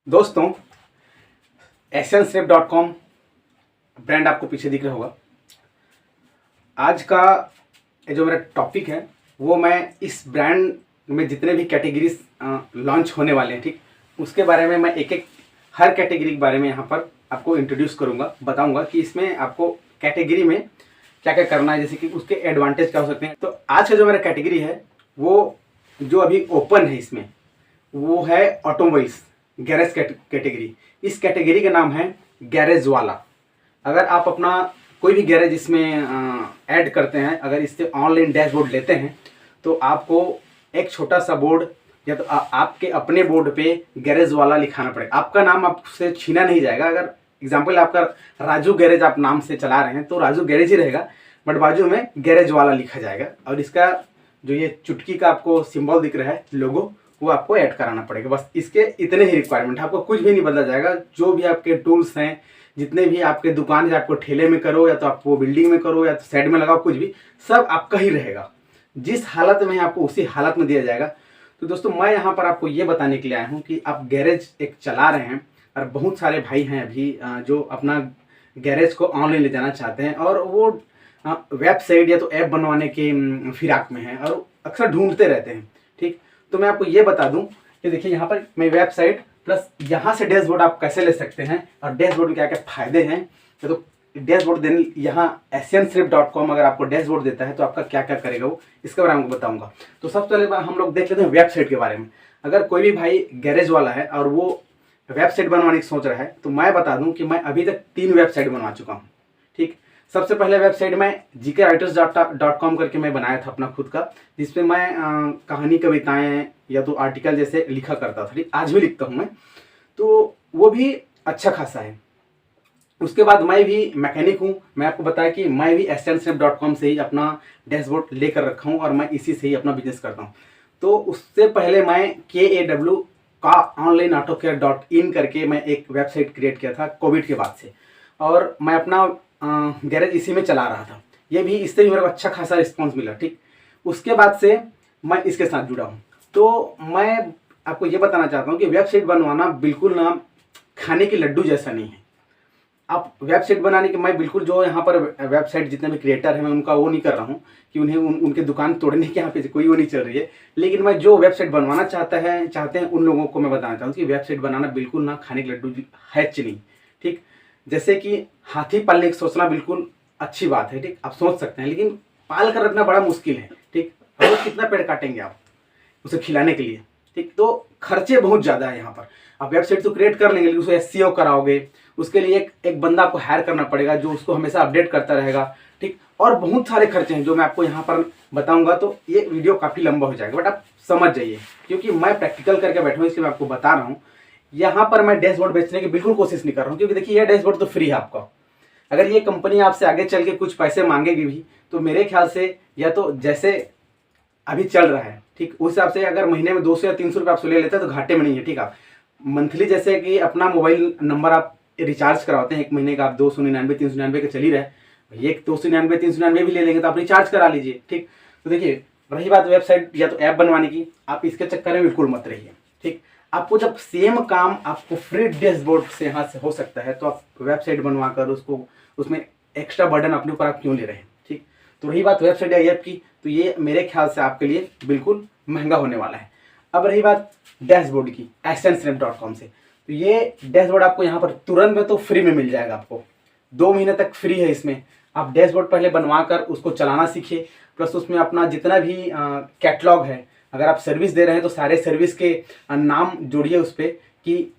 दोस्तों, AsianSnap.com brand आपको पीछे दिख रहा होगा। आज का ये जो मेरा टॉपिक है वो मैं इस ब्रांड में जितने भी कैटेगरीज लॉन्च होने वाले हैं, ठीक, उसके बारे में मैं एक एक हर कैटेगरी के बारे में यहाँ पर आपको इंट्रोड्यूस करूँगा, बताऊँगा कि इसमें आपको कैटेगरी में क्या क्या करना है, जैसे कि उसके एडवांटेज क्या हो सकते हैं। तो आज का जो मेरा कैटेगरी है वो जो अभी ओपन है इसमें वो है ऑटोमोबाइल्स गैरेज कैटेगरी। इस कैटेगरी का नाम है गैरेज वाला। अगर आप अपना कोई भी गैरेज इसमें ऐड करते हैं, अगर इससे ऑनलाइन डैशबोर्ड लेते हैं तो आपको एक छोटा सा बोर्ड या तो आपके अपने बोर्ड पे गैरेज वाला लिखाना पड़ेगा। आपका नाम आपसे छीना नहीं जाएगा। अगर एग्जाम्पल आपका राजू गैरेज आप नाम से चला रहे हैं तो राजू गैरेज ही रहेगा, बट बाजू में गैरेज वाला लिखा जाएगा और इसका जो ये चुटकी का आपको सिंबल दिख रहा है, लोगो, वो आपको ऐड कराना पड़ेगा। बस इसके इतने ही रिक्वायरमेंट है, आपको कुछ भी नहीं बदला जाएगा। जो भी आपके टूल्स हैं, जितने भी आपके दुकान, या आपको ठेले में करो या तो आपको बिल्डिंग में करो या तो साइड में लगाओ, कुछ भी सब आपका ही रहेगा। जिस हालत में है आपको उसी हालत में दिया जाएगा। तो दोस्तों, मैं यहाँ पर आपको ये बताने के लिए आया हूँ कि आप गैरेज एक चला रहे हैं और बहुत सारे भाई हैं अभी जो अपना गैरेज को ऑनलाइन ले जाना चाहते हैं और वो वेबसाइट या तो ऐप बनवाने के फिराक में हैं और अक्सर ढूंढते रहते हैं, ठीक। तो मैं आपको ये बता दूं कि देखिए यहाँ पर मैं वेबसाइट प्लस यहाँ से डैशबोर्ड आप कैसे ले सकते हैं और डैशबोर्ड में क्या क्या फायदे हैं। तो डैशबोर्ड देने यहाँ AsianSnap.com अगर आपको डैशबोर्ड देता है तो आपका क्या क्या करेगा वो, इसके बारे में आपको बताऊंगा। तो सबसे पहले हम लोग देख लेते हैं वेबसाइट के बारे में। अगर कोई भी भाई गैरेज वाला है और वो वेबसाइट बनवाने की सोच रहा है तो मैं बता दूं कि मैं अभी तक 3 वेबसाइट बनवा चुका हूँ, ठीक। सबसे पहले वेबसाइट में GKWriters.com करके मैं बनाया था अपना खुद का, जिसपे मैं कहानी, कविताएं या तो आर्टिकल जैसे लिखा करता था, ठीक। आज भी लिखता हूँ मैं, तो वो भी अच्छा खासा है। उसके बाद मैं भी मैकेनिक हूँ। मैं आपको बताया कि मैं भी AsianSnap.com से ही अपना डैशबोर्ड लेकर रखा हूँ और मैं इसी से ही अपना बिजनेस करता हूँ। तो उससे पहले मैं KAW का onlineautoCare.in करके मैं एक वेबसाइट क्रिएट किया था कोविड के बाद से, और मैं अपना गैरेज इसी में चला रहा था। ये भी, इससे भी मेरे को अच्छा खासा रिस्पॉन्स मिला, ठीक। उसके बाद से मैं इसके साथ जुड़ा हूँ। तो मैं आपको ये बताना चाहता हूँ कि वेबसाइट बनवाना बिल्कुल ना खाने की लड्डू जैसा नहीं है। आप वेबसाइट बनाने के, मैं बिल्कुल जो यहाँ पर वेबसाइट जितने भी क्रिएटर हैं मैं उनका वो नहीं कर रहा हूँ कि उन्हें उनके दुकान तोड़ने के यहाँ पे कोई वो नहीं चल रही है। लेकिन मैं जो वेबसाइट बनवाना चाहते हैं उन लोगों को मैं बताना चाहता हूँ कि वेबसाइट बनाना बिल्कुल ना खाने की लड्डू है नहीं, ठीक। जैसे कि हाथी पालने की सोचना बिल्कुल अच्छी बात है, ठीक, आप सोच सकते हैं, लेकिन पाल कर रखना बड़ा मुश्किल है, ठीक। रोज कितना पेड़ काटेंगे आप उसे खिलाने के लिए, ठीक। तो खर्चे बहुत ज़्यादा है यहाँ पर। आप वेबसाइट तो क्रिएट कर लेंगे लेकिन उसे SEO कराओगे, उसके लिए एक बंदा आपको हायर करना पड़ेगा जो उसको हमेशा अपडेट करता रहेगा, ठीक। और बहुत सारे खर्चे हैं जो मैं आपको यहाँ पर बताऊंगा, तो ये वीडियो काफ़ी लंबा हो जाएगा, बट आप समझ जाइए क्योंकि मैं प्रैक्टिकल करके बैठा हूँ, इसलिए मैं आपको बता रहा हूँ। यहाँ पर मैं डैशबोर्ड बेचने की बिल्कुल कोशिश नहीं कर रहा हूँ, क्योंकि देखिए यह डैशबोर्ड तो फ्री है आपका। अगर ये कंपनी आपसे आगे चल के कुछ पैसे मांगेगी भी तो मेरे ख्याल से या तो जैसे अभी चल रहा है, ठीक, उस हिसाब से अगर महीने में 200 या 300 रुपये आपसे ले लेते हैं तो घाटे में नहीं है, ठीक। आप मंथली जैसे कि अपना मोबाइल नंबर आप रिचार्ज करवाते हैं, 1 महीने का आप 299 399 का चल ही रहा है, भैया 299 399 भी ले लेंगे तो आप रिचार्ज करा लीजिए, ठीक। तो देखिए, रही बात वेबसाइट या तो ऐप बनवाने की, आप इसके चक्कर में बिल्कुल मत रहिए, ठीक। आपको जब सेम काम आपको फ्री डैशबोर्ड से यहाँ से हो सकता है तो आप वेबसाइट बनवा कर उसको, उसमें एक्स्ट्रा बर्डन अपने ऊपर आप क्यों ले रहे हैं, ठीक। तो रही बात वेबसाइट या ऐप की, तो ये मेरे ख्याल से आपके लिए बिल्कुल महंगा होने वाला है। अब रही बात डैशबोर्ड की AsianSnap.com से, तो ये डैशबोर्ड आपको यहाँ पर तुरंत में तो फ्री में मिल जाएगा। आपको 2 महीने तक फ्री है इसमें। आप डैशबोर्ड पहले बनवा कर उसको चलाना सीखिए, प्लस उसमें अपना जितना भी कैटलॉग है, अगर आप सर्विस दे रहे हैं तो सारे सर्विस के नाम जोड़िए उस पर, कि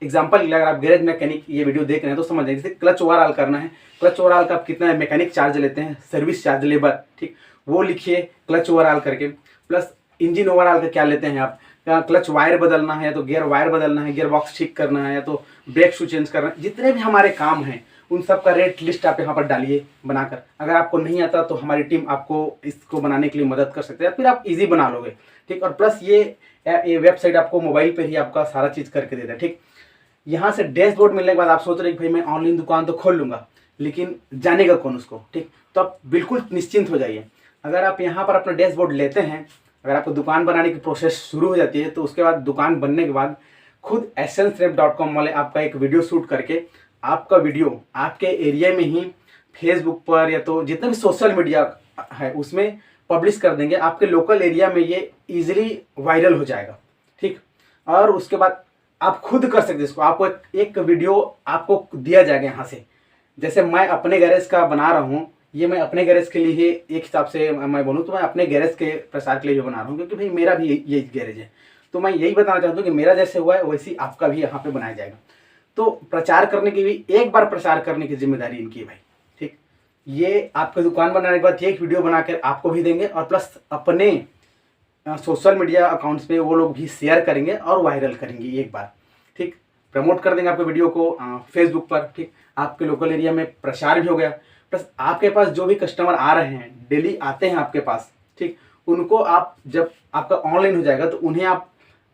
एग्जाम्पल अगर आप गैरेज मैकेनिक ये वीडियो देख रहे हैं तो समझ जाए, जैसे क्लच ओवरऑल करना है, क्लच ओवरऑल का आप कितना मैकेनिक चार्ज लेते हैं, सर्विस चार्ज, लेबर, ठीक, वो लिखिए क्लच ओवरऑल करके। प्लस इंजन ओवरऑल का क्या लेते हैं आप, क्लच वायर बदलना है या तो गियर वायर बदलना है, गियर बॉक्स ठीक करना है या तो ब्रेक शू चेंज करना है, जितने भी हमारे काम हैं उन सब का रेट लिस्ट आप यहाँ पर डालिए बनाकर। अगर आपको नहीं आता तो हमारी टीम आपको इसको बनाने के लिए मदद कर सकते हैं, फिर आप इजी बना लोगे, ठीक। और प्लस ये वेबसाइट आपको मोबाइल पर ही आपका सारा चीज़ करके देता है, ठीक। यहाँ से डैशबोर्ड मिलने के बाद आप सोच रहे हैं कि भाई मैं ऑनलाइन दुकान तो खोल लूँगा, लेकिन जानेगा कौन उसको, ठीक। तो आप बिल्कुल निश्चिंत हो जाइए। अगर आप यहाँ पर अपना डैशबोर्ड लेते हैं, अगर आपको दुकान बनाने की प्रोसेस शुरू हो जाती है तो उसके बाद दुकान बनने के बाद खुद essence-rep.com वाले आपका एक वीडियो शूट करके आपका वीडियो आपके एरिया में ही फेसबुक पर या तो जितने भी सोशल मीडिया है उसमें पब्लिश कर देंगे। आपके लोकल एरिया में ये इजीली वायरल हो जाएगा, ठीक। और उसके बाद आप खुद कर सकते हैं इसको। आपको एक वीडियो आपको दिया जाएगा यहाँ से। जैसे मैं अपने गैरेज का बना रहा हूँ, ये मैं अपने गैरेज के लिए एक हिसाब से मैं बोलूँ तो मैं अपने गैरेज के प्रसार के लिए बना रहा हूँ, क्योंकि भाई मेरा भी ये गैरेज है। तो मैं यही बताना चाहता हूँ कि मेरा जैसे हुआ है वैसे आपका भी यहाँ पे बनाया जाएगा। तो प्रचार करने की भी, एक बार प्रचार करने की जिम्मेदारी इनकी है भाई, ठीक। ये आपका दुकान बनाने के बाद एक वीडियो बनाकर आपको भी देंगे और प्लस अपने सोशल मीडिया अकाउंट्स पे वो लोग भी शेयर करेंगे और वायरल करेंगे एक बार, ठीक। प्रमोट कर देंगे आपके वीडियो को फेसबुक पर, ठीक। आपके लोकल एरिया में प्रचार भी हो गया। प्लस आपके पास जो भी कस्टमर आ रहे हैं, डेली आते हैं आपके पास, ठीक, उनको आप जब आपका ऑनलाइन हो जाएगा तो उन्हें आप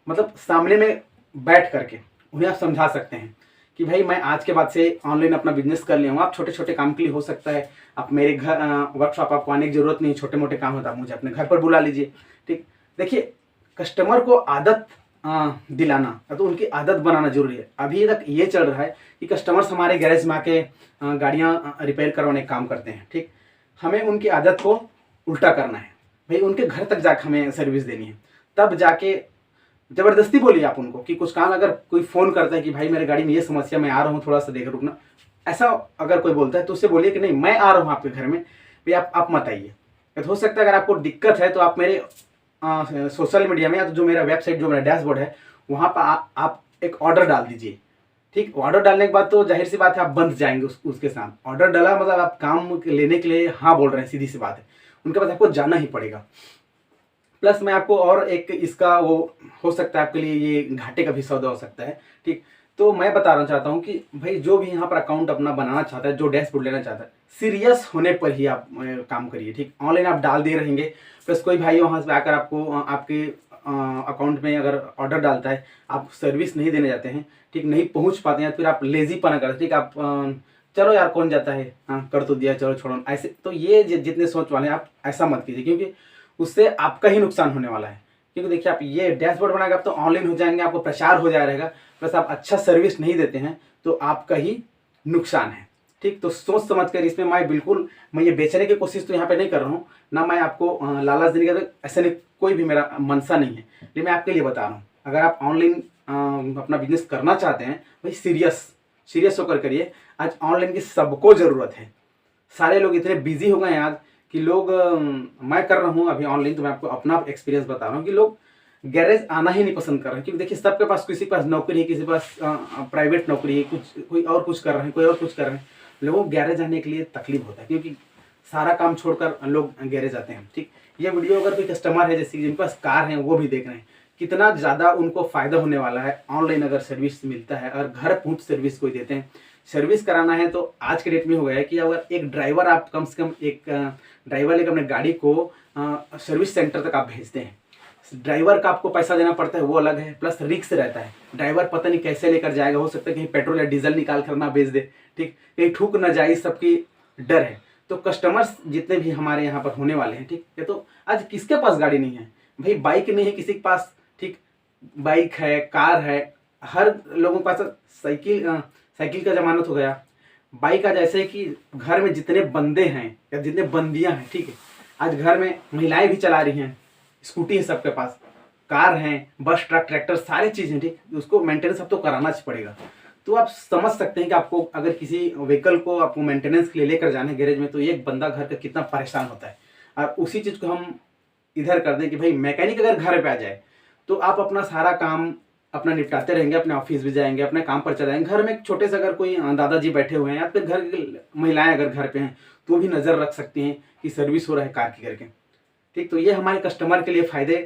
मतलब सामने में बैठ करके उन्हें आप समझा सकते हैं कि भाई मैं आज के बाद से ऑनलाइन अपना बिजनेस कर लिया हूँ। आप छोटे छोटे काम के लिए हो सकता है आप मेरे घर वर्कशॉप आपको आने की जरूरत नहीं, छोटे मोटे काम होता है आप मुझे अपने घर पर बुला लीजिए, ठीक। देखिए, कस्टमर को आदत दिलाना तो उनकी आदत बनाना जरूरी है। अभी तक ये चल रहा है कि कस्टमर्स हमारे गैरेज में आके गाड़ियाँ रिपेयर करवाने का काम करते हैं, ठीक। हमें उनकी आदत को उल्टा करना है भाई, उनके घर तक जाकर हमें सर्विस देनी है। तब जाके ज़बरदस्ती बोलिए आप उनको कि कुछ काम, अगर कोई फ़ोन करता है कि भाई मेरे गाड़ी में ये समस्या, मैं आ रहा हूँ, थोड़ा सा देख रुकना, ऐसा अगर कोई बोलता है तो उससे बोलिए कि नहीं मैं आ रहा हूँ आपके घर में, भाई आप मत आइए। तो हो सकता है अगर आपको दिक्कत है तो आप मेरे सोशल मीडिया में या तो जो मेरा वेबसाइट, जो मेरा डैशबोर्ड है, वहाँ पर आप एक ऑर्डर डाल दीजिए, ठीक। ऑर्डर डालने के बाद तो जाहिर सी बात है आप बंध जाएंगे उसके साथ। ऑर्डर डाला मतलब आप काम लेने के लिए हाँ बोल रहे हैं, सीधी सी बात है। उनके पास आपको जाना ही पड़ेगा। प्लस मैं आपको और एक इसका वो हो सकता है आपके लिए ये घाटे का भी सौदा हो सकता है, ठीक। तो मैं बताना चाहता हूँ कि भाई जो भी यहाँ पर अकाउंट अपना बनाना चाहता है, जो डैशबोर्ड लेना चाहता है, सीरियस होने पर ही आप काम करिए, ठीक। ऑनलाइन आप डाल दे रहेंगे, प्लस कोई भाई वहाँ से आकर आपको आपके अकाउंट में अगर ऑर्डर डालता है, आप सर्विस नहीं देने जाते हैं, ठीक, नहीं पहुँच पाते हैं, फिर आप लेजीपना करते, ठीक। आप चलो यार कौन जाता है, हाँ कर तो दिया, चलो छोड़ो, ऐसे तो ये जितने सोच वाले हैं आप ऐसा मत कीजिए, क्योंकि उससे आपका ही नुकसान होने वाला है। क्योंकि देखिए, आप ये डैशबोर्ड बनाएंगे आप तो ऑनलाइन हो जाएंगे, आपको प्रचार हो जाएगा, प्लस आप अच्छा सर्विस नहीं देते हैं तो आपका ही नुकसान है, ठीक। तो सोच समझ कर इसमें मैं ये बेचने की कोशिश तो यहाँ पे नहीं कर रहा हूँ, ना मैं आपको लालच देने का, ऐसा नहीं, कोई भी मेरा मनसा नहीं है। लेकिन मैं आपके लिए बता रहा हूँ, अगर आप ऑनलाइन अपना बिजनेस करना चाहते हैं भाई, सीरियस होकर करिए। आज ऑनलाइन की सबको ज़रूरत है। सारे लोग इतने बिजी हो गए हैं आज कि लोग, मैं कर रहा हूँ अभी ऑनलाइन, तो मैं आपको अपना एक्सपीरियंस बता रहा हूँ कि लोग गैरेज आना ही नहीं पसंद कर रहे हैं। क्योंकि देखिए, सबके पास, किसी के पास नौकरी है, किसी के पास प्राइवेट नौकरी है, कोई और कुछ कर रहे हैं, कोई और कुछ कर रहे हैं। लोगों को गैरेज आने के लिए तकलीफ होता है, क्योंकि सारा काम छोड़कर लोग गैरेज आते हैं, ठीक। ये वीडियो अगर कोई कस्टमर है जैसे जिनके पास कार है वो भी देख रहे हैं, कितना ज़्यादा उनको फ़ायदा होने वाला है ऑनलाइन अगर सर्विस मिलता है, अगर घर पहुँच सर्विस कोई देते हैं। सर्विस कराना है तो आज के डेट में हो गया है कि अगर एक ड्राइवर, आप कम से कम एक ड्राइवर लेकर अपने गाड़ी को सर्विस सेंटर तक आप भेजते हैं, ड्राइवर का आपको पैसा देना पड़ता है, वो अलग है, प्लस रिस्क रहता है। ड्राइवर पता नहीं कैसे लेकर जाएगा, हो सकता है कहीं पेट्रोल या डीजल निकाल कर ना बेच दे, ठीक, कहीं ठूक ना जाए, इस सबकी डर है। तो कस्टमर्स जितने भी हमारे यहाँ पर होने वाले हैं, ठीक है, तो आज किसके पास गाड़ी नहीं है भाई, बाइक नहीं है किसी के पास, ठीक, बाइक है, कार है, हर लोगों के पास। साइकिल का जमाना हो गया, बाइक आज ऐसे है कि घर में जितने बंदे हैं या जितने बंदियां हैं, ठीक है, आज घर में महिलाएं भी चला रही हैं, स्कूटी है सबके पास, कार है, बस, ट्रक, ट्रैक्टर, सारी चीज़ें, ठीक, उसको मेंटेनेंस अब तो कराना पड़ेगा। तो आप समझ सकते हैं कि आपको अगर किसी व्हीकल को आपको मेंटेनेंस के लिए लेकर जाना है गैरेज में, तो एक बंदा घर का कितना परेशान होता है। और उसी चीज़ को हम इधर कर दें कि भाई मैकेनिक अगर घर पे आ जाए तो आप अपना सारा काम अपना निपटाते रहेंगे, अपने ऑफिस भी जाएंगे, अपने काम पर चले जाएंगे। घर में एक छोटे से अगर कोई दादाजी बैठे हुए हैं या फिर घर की महिलाएं अगर घर पे हैं तो भी नज़र रख सकती हैं कि सर्विस हो रहा है कार की करके, ठीक। तो ये हमारे कस्टमर के लिए फ़ायदे,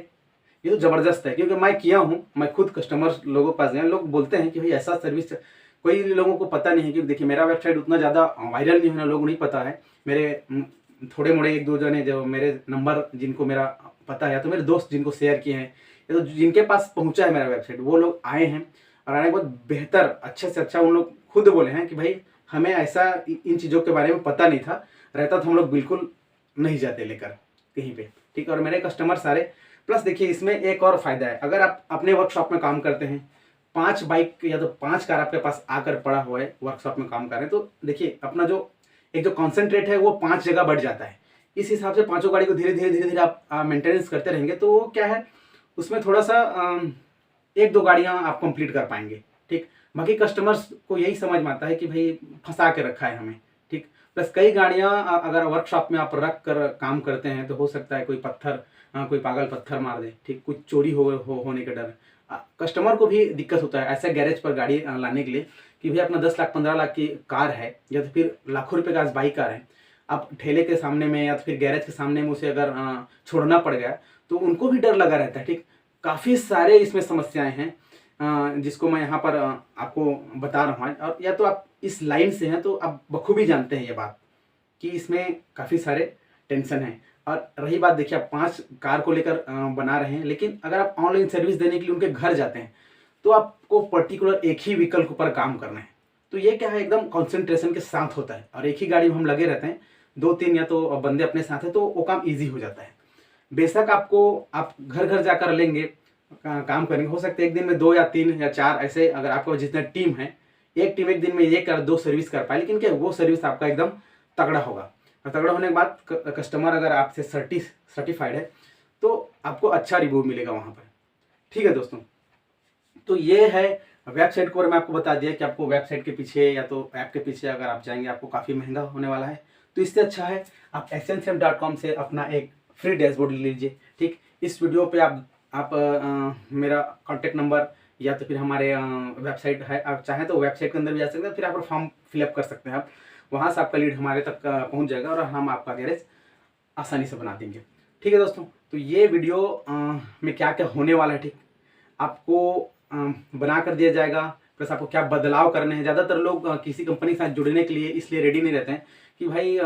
ये तो ज़बरदस्त है, क्योंकि मैं किया हूँ, मैं खुद कस्टमर लोगों के पास गया, लोग बोलते हैं कि भाई ऐसा सर्विस, कोई लोगों को पता नहीं है। क्योंकि देखिए, मेरा वेबसाइट उतना ज़्यादा वायरल नहीं होना, लोगों को नहीं पता है। मेरे थोड़े मोड़े एक दो जने जो मेरे नंबर जिनको मेरा पता है, तो मेरे दोस्त जिनको शेयर किए हैं, तो जिनके पास पहुंचा है मेरा वेबसाइट, वो लोग आए हैं और आने के बाद बेहतर, अच्छे से अच्छा उन लोग खुद बोले हैं कि भाई हमें ऐसा इन चीज़ों के बारे में पता नहीं था, रहता तो हम लोग बिल्कुल नहीं जाते लेकर कहीं पे, ठीक। और मेरे कस्टमर सारे, प्लस देखिए इसमें एक और फ़ायदा है, अगर आप अपने वर्कशॉप में काम करते हैं 5 बाइक या तो 5 कार आपके पास आकर पड़ा हुआ है, वर्कशॉप में काम कर रहे हैं, तो देखिए अपना जो एक जो कॉन्सेंट्रेट है वो 5 जगह बढ़ जाता है। इस हिसाब से पाँचों गाड़ी को धीरे धीरे आप मेंटेनेंस करते रहेंगे तो क्या है, उसमें थोड़ा सा 1-2 गाड़ियाँ आप कंप्लीट कर पाएंगे। ठीक, बाकी कस्टमर्स को यही समझ में आता है कि भाई फंसा के रखा है हमें। ठीक, प्लस कई गाड़ियाँ अगर वर्कशॉप में आप रख कर काम करते हैं तो हो सकता है कोई पत्थर, कोई पागल पत्थर मार दे। ठीक, कुछ चोरी होने का डर है। कस्टमर को भी दिक्कत होता है ऐसे गैरेज पर गाड़ी लाने के लिए कि भाई अपना 10 लाख 15 लाख की कार है या तो फिर लाखों रुपए का बाइक कार है, आप ठेले के सामने में या तो फिर गैरेज के सामने में उसे अगर छोड़ना पड़ गया तो उनको भी डर लगा रहता है। ठीक, काफ़ी सारे इसमें समस्याएं हैं जिसको मैं यहाँ पर आपको बता रहा हूँ। और या तो आप इस लाइन से हैं तो आप बखूबी जानते हैं ये बात कि इसमें काफ़ी सारे टेंशन हैं। और रही बात, देखिए आप 5 कार को लेकर बना रहे हैं, लेकिन अगर आप ऑनलाइन सर्विस देने के लिए उनके घर जाते हैं तो आपको पर्टिकुलर एक ही विकल्प पर काम करना है। तो ये क्या है, एकदम कॉन्सेंट्रेशन के साथ होता है और एक ही गाड़ी में हम लगे रहते हैं, 2-3 या तो बंदे अपने साथ हैं तो वो काम ईजी हो जाता है। बेशक आप घर घर जाकर लेंगे, काम करेंगे, हो सकता है एक दिन में 2 या 3 या 4 ऐसे, अगर आपका जितने टीम है, एक टीम एक दिन में ये कर 2 सर्विस कर पाए, लेकिन क्या वो सर्विस आपका एकदम तगड़ा होगा। और तगड़ा होने के बाद कस्टमर अगर आपसे सर्टिफाइड है तो आपको अच्छा रिव्यू मिलेगा वहाँ पर। ठीक है दोस्तों, तो ये है वेबसाइट को मैं आपको बता दिया कि आपको वेबसाइट के पीछे या तो ऐप के पीछे अगर आप जाएंगे आपको काफ़ी महंगा होने वाला है। तो इससे अच्छा है आप SNCF.com से अपना एक फ्री डैशबोर्ड ले लीजिए। ठीक, इस वीडियो पे आप मेरा कॉन्टेक्ट नंबर या तो फिर हमारे वेबसाइट है, आप चाहें तो वेबसाइट के अंदर भी जा सकते हैं, फिर आप फॉर्म फिलअप कर सकते हैं। आप वहाँ से आपका लीड हमारे तक पहुँच जाएगा और हम आपका गैरेज आसानी से बना देंगे। ठीक है दोस्तों, तो ये वीडियो में क्या क्या होने वाला है, ठीक, आपको बना कर दिया जाएगा, प्लस आपको क्या बदलाव करने हैं। ज़्यादातर लोग किसी कंपनी के साथ जुड़ने के लिए इसलिए रेडी नहीं रहते हैं कि भाई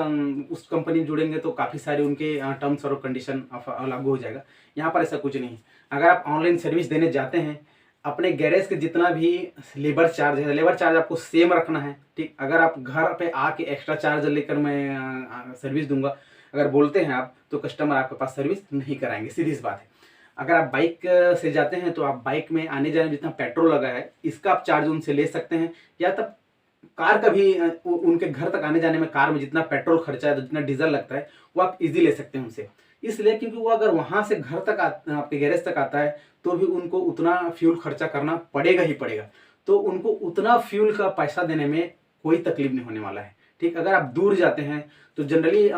उस कंपनी में जुड़ेंगे तो काफ़ी सारे उनके टर्म्स और कंडीशन लागू हो जाएगा। यहाँ पर ऐसा कुछ नहीं है। अगर आप ऑनलाइन सर्विस देने जाते हैं, अपने गैरेज के जितना भी लेबर चार्ज है, लेबर चार्ज आपको सेम रखना है। ठीक, अगर आप घर पे आके एक्स्ट्रा चार्ज लेकर मैं सर्विस दूंगा अगर बोलते हैं आप, तो कस्टमर आपके पास सर्विस नहीं कराएंगे, सीधी सी बात है। अगर आप बाइक से जाते हैं तो आप बाइक में आने जाने जितना पेट्रोल लगा है इसका आप चार्ज उनसे ले सकते हैं, या तब कार का भी उनके घर तक आने जाने में कार में जितना पेट्रोल खर्चा है, जितना डीजल लगता है, वो आप इजी ले सकते हैं उनसे। इसलिए क्योंकि वो अगर वहाँ से घर तक आपके गैरेज तक आता है तो भी उनको उतना फ्यूल खर्चा करना पड़ेगा ही पड़ेगा। तो उनको उतना फ्यूल का पैसा देने में कोई तकलीफ नहीं होने वाला है। ठीक, अगर आप दूर जाते हैं तो जनरली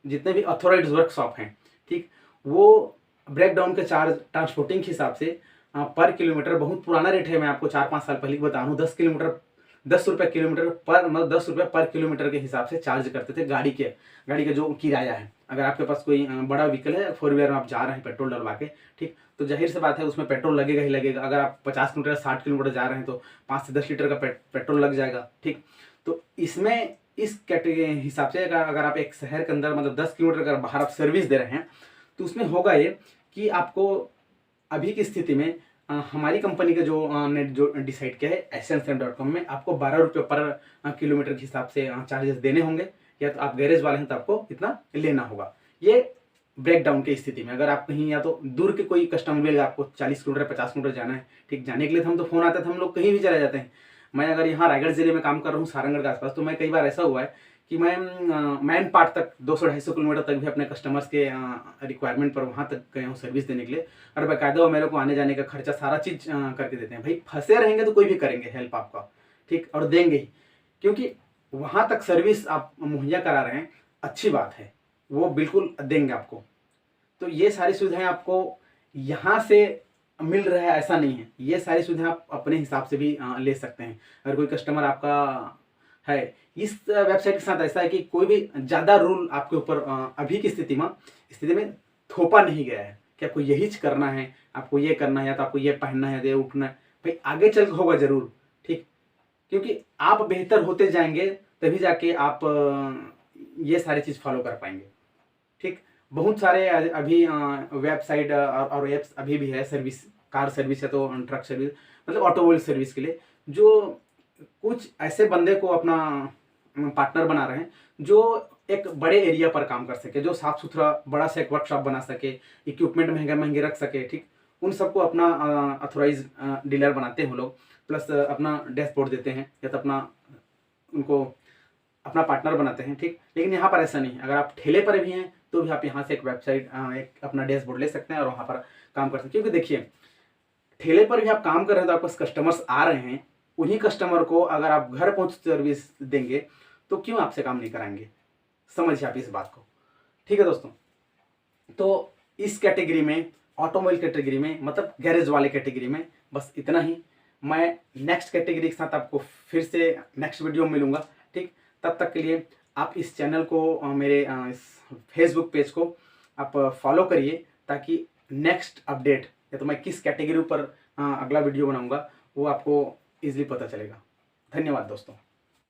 जितने भी अथॉराइज्ड वर्कशॉप हैं, ठीक, वो ब्रेकडाउन के चार्ज ट्रांसपोर्टिंग के हिसाब से पर किलोमीटर, बहुत पुराना रेट है, मैं आपको 4-5 साल पहले बता रहा हूँ, 10 रुपये किलोमीटर पर, मतलब 10 रुपये पर किलोमीटर के हिसाब से चार्ज करते थे गाड़ी के जो किराया है। अगर आपके पास कोई बड़ा व्हीकल है, 4 व्हीलर में आप जा रहे हैं पेट्रोल डलवा के, ठीक, तो जाहिर सी बात है उसमें पेट्रोल लगेगा ही लगेगा। अगर आप 50 किलोमीटर 60 किलोमीटर जा रहे हैं तो 5 से 10 लीटर का पेट्रोल लग जाएगा। ठीक, तो इसमें इस कैटेगरी हिसाब से अगर आप एक शहर के अंदर मतलब 10 किलोमीटर अगर बाहर आप सर्विस दे रहे हैं तो उसमें होगा ये कि आपको अभी की स्थिति में हमारी कंपनी का जो नेट जो डिसाइड किया है SNCF.com में, आपको 12 रुपये पर किलोमीटर के हिसाब से चार्जेस देने होंगे, या तो आप गैरेज वाले हैं तो आपको इतना लेना होगा। ये ब्रेकडाउन की स्थिति में अगर आप कहीं या तो दूर के कोई कस्टमर मिलेगा, आपको 40 किलोमीटर 50 किलोमीटर जाना है, ठीक, जाने के लिए हम तो फ़ोन आता था, हम लोग कहीं भी चले जाते हैं। मैं अगर यहाँ रायगढ़ जिले में काम कर रहा हूँ, सारंगढ़ के आसपास, तो मैं कई बार ऐसा हुआ है कि मैं मैन पार्ट तक 200-250 किलोमीटर तक भी अपने कस्टमर्स के रिक्वायरमेंट पर वहाँ तक गए हूँ सर्विस देने के लिए, और बाकायदा वो मेरे को आने जाने का खर्चा सारा चीज़ करके देते हैं। भाई फंसे रहेंगे तो कोई भी करेंगे हेल्प आपका, ठीक, और देंगे ही, क्योंकि वहाँ तक सर्विस आप मुहैया करा रहे हैं, अच्छी बात है, वो बिल्कुल देंगे आपको। तो ये सारी सुविधाएं आपको यहाँ से मिल रहा है ऐसा नहीं है, ये सारी सुविधाएं आप अपने हिसाब से भी ले सकते हैं। अगर कोई कस्टमर आपका है, इस वेबसाइट के साथ ऐसा है कि कोई भी ज़्यादा रूल आपके ऊपर अभी की स्थिति में थोपा नहीं गया है कि आपको यही करना है, आपको ये करना है, या तो आपको ये पहनना है, ये उठना है। भाई आगे चल होगा ज़रूर, ठीक, क्योंकि आप बेहतर होते जाएंगे तभी जाके आप ये सारी चीज़ फॉलो कर पाएंगे। ठीक, बहुत सारे अभी वेबसाइट और एप्स अभी भी है सर्विस, कार सर्विस है तो ट्रक सर्विस, मतलब ऑटोमोबाइल सर्विस के लिए, जो कुछ ऐसे बंदे को अपना पार्टनर बना रहे हैं जो एक बड़े एरिया पर काम कर सके, जो साफ सुथरा बड़ा सा एक वर्कशॉप बना सके, इक्विपमेंट महंगे महंगे रख सके, ठीक, उन सबको अपना अथोराइज डीलर बनाते हैं वो लोग, प्लस अपना डैशबोर्ड देते हैं या तो अपना उनको अपना पार्टनर बनाते हैं, ठीक। लेकिन यहाँ पर ऐसा नहीं, अगर आप ठेले पर भी हैं तो भी आप यहाँ से एक वेबसाइट एक अपना डैशबोर्ड ले सकते हैं और वहाँ पर काम कर सकते हैं। क्योंकि देखिए, ठेले पर भी आप काम कर रहे हैं तो आपके पास कस्टमर्स आ रहे हैं, उन्हीं कस्टमर को अगर आप घर पहुँच सर्विस देंगे तो क्यों आपसे काम नहीं कराएंगे। समझिए आप इस बात को, ठीक है दोस्तों। तो इस कैटेगरी में, ऑटोमोबाइल कैटेगरी में, मतलब गैरेज वाले कैटेगरी में बस इतना ही। मैं नेक्स्ट कैटेगरी के साथ आपको फिर से नेक्स्ट वीडियो में मिलूंगा, ठीक। तब तक के लिए आप इस चैनल को मेरे इस फेसबुक पेज को आप फॉलो करिए, ताकि नेक्स्ट अपडेट या तो मैं किस कैटेगरी पर अगला वीडियो बनाऊंगा वो आपको ईजिली पता चलेगा। धन्यवाद दोस्तों।